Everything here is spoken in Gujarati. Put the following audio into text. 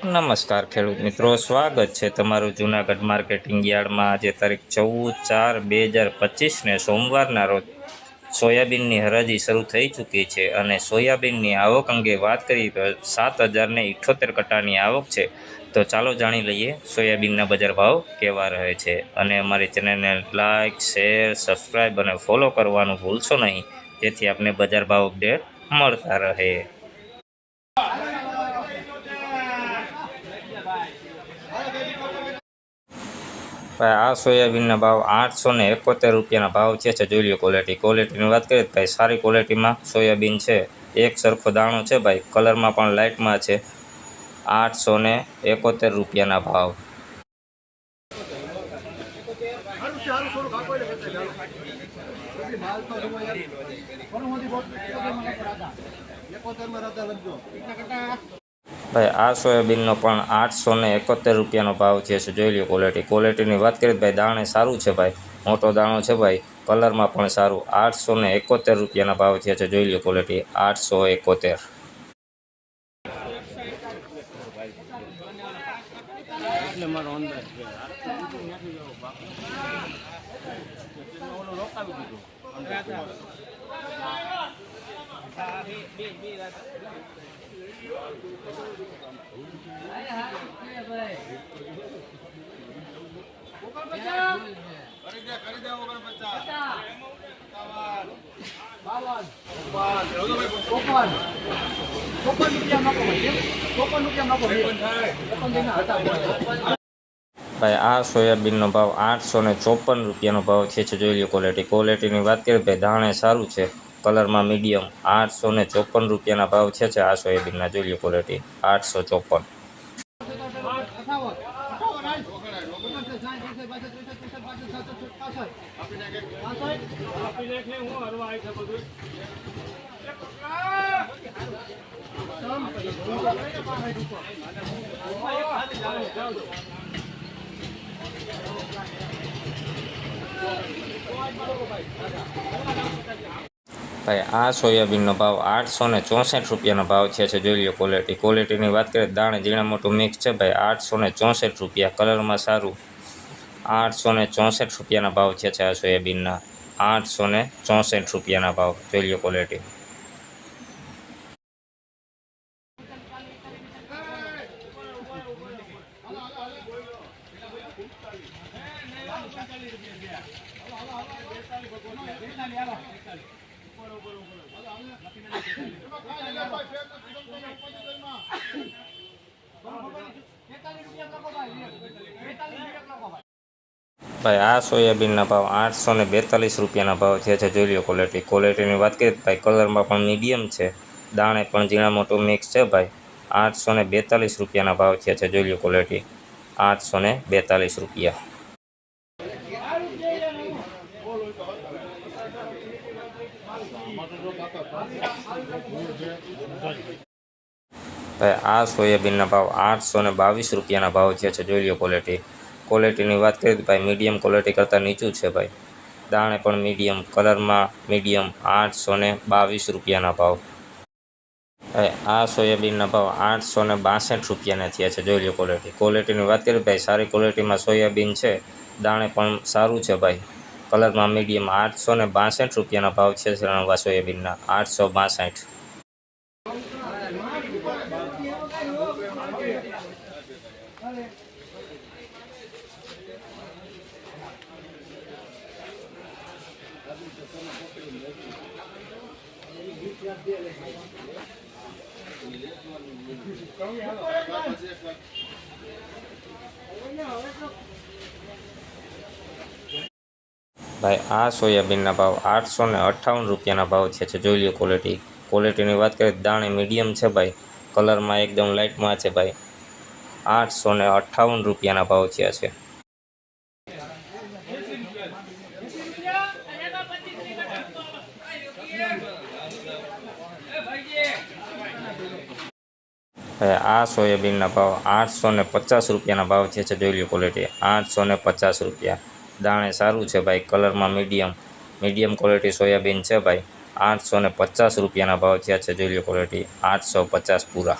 નમસ્કાર ખેડૂત મિત્રો, સ્વાગત છે તમારું જૂનાગઢ માર્કેટિંગ યાર્ડમાં। આજે તારીખ 14/4/2025ને સોમવારના રોજ સોયાબીનની હરાજી શરૂ થઈ ચૂકી છે અને સોયાબીનની આવક અંગે વાત કરીએ તો 7,078 કટ્ટાની આવક છે। તો ચાલો જાણી લઈએ સોયાબીનના બજાર ભાવ કેવા રહે છે અને અમારી ચેનલને લાઇક, શેર, સબસ્ક્રાઈબ અને ફોલો કરવાનું ભૂલશો નહીં, જેથી આપને બજાર ભાવ અપડેટ મળતા રહે। ભાઈ આ સોયાબીનના ભાવ 871 રૂપિયાના ભાવ છે। જોઈ લો ક્વોલિટીની વાત કરીએ તો ભાઈ સારી ક્વોલિટીમાં સોયાબીન છે, એક સરખો દાણો છે ભાઈ, કલરમાં પણ લાઇટમાં છે। 871 રૂપિયાના ભાવ। ભાઈ આ સોયાબીનનો પણ 871 રૂપિયાનો ભાવ છે। જોઈ લો ક્વોલિટીની વાત કરીએ તો ભાઈ દાણે સારું છે ભાઈ, મોટો દાણો છે ભાઈ, કલરમાં પણ સારું। 871 રૂપિયાના ભાવ છે। જોઈ લો ક્વોલિટી 871। ભાઈ આ સોયાબીનનો ભાવ 854 રૂપિયાનો ભાવ છે। જોઈ લો ક્વોલિટીની વાત કરીએ ભાઈ દાણે સારું છે, કલરમાં મીડિયમ। 854 રૂપિયાના ભાવ છે આ સોયાબીનના। જોઈ લો ક્વોલિટી 854। ભાઈ આ સોયાબીનનો ભાવ 864 રૂપિયાનો ભાવ છે। જોઈ લો ક્વોલિટીની વાત કરીએ દાણે ઝીણા મોટું મિક્સ છે ભાઈ। 864 રૂપિયા, કલરમાં સારું। 864 રૂપિયાના ભાવ છે આ સોયાબીનના। 864 રૂપિયાના ભાવ। જોઈ લો ક્વોલિટી। ભાઈ આ સોયાબીનના ભાવ 842 રૂપિયાના ભાવ છે। જોઈ લો ક્વોલિટીની વાત કરીએ ભાઈ કલરમાં પણ મીડિયમ છે, દાણે પણ ઝીણા મોટું મિક્સ છે ભાઈ। 842 રૂપિયાના ભાવ છે। જોઈ લો ક્વોલિટી 842 રૂપિયા। ભાઈ આ સોયાબીનના ભાવ 822 રૂપિયાના ભાવ છે। જોઈ લો ક્વોલિટીની વાત કરીએ તો ભાઈ મીડિયમ ક્વોલિટી કરતાં નીચું છે ભાઈ, દાણે પણ મીડિયમ, કલરમાં મીડિયમ। 822 રૂપિયાના ભાવ। ભાઈ આ સોયાબીનના ભાવ 862 રૂપિયાના થયા છે। જોઈ લો ક્વોલિટીની વાત કરીએ ભાઈ સારી ક્વોલિટીમાં સોયાબીન છે, દાણે પણ સારું છે ભાઈ, કલરમાં મીડિયમ। 862 રૂપિયાના ભાવ છે નવા સોયાબીનના। 862। ભાઈ આ સોયાબીનના ભાવ 858 રૂપિયાના ભાવ છે। જોઈ લો ક્વોલિટીની વાત કરીએ દાણે મીડિયમ છે ભાઈ, કલરમાં એકદમ લાઇટમાં છે ભાઈ। 858 રૂપિયાના ભાવ છે। આ સોયાબીનના ભાવ 850 રૂપિયાના ભાવ છે। જોઈ લો ક્વોલિટી 850 રૂપિયા, દાણે સારું છે ભાઈ, કલરમાં મીડિયમ ક્વોલિટી સોયાબીન છે ભાઈ। 850 રૂપિયાના ભાવ છે। જોઈ લો ક્વોલિટી 850 પૂરા।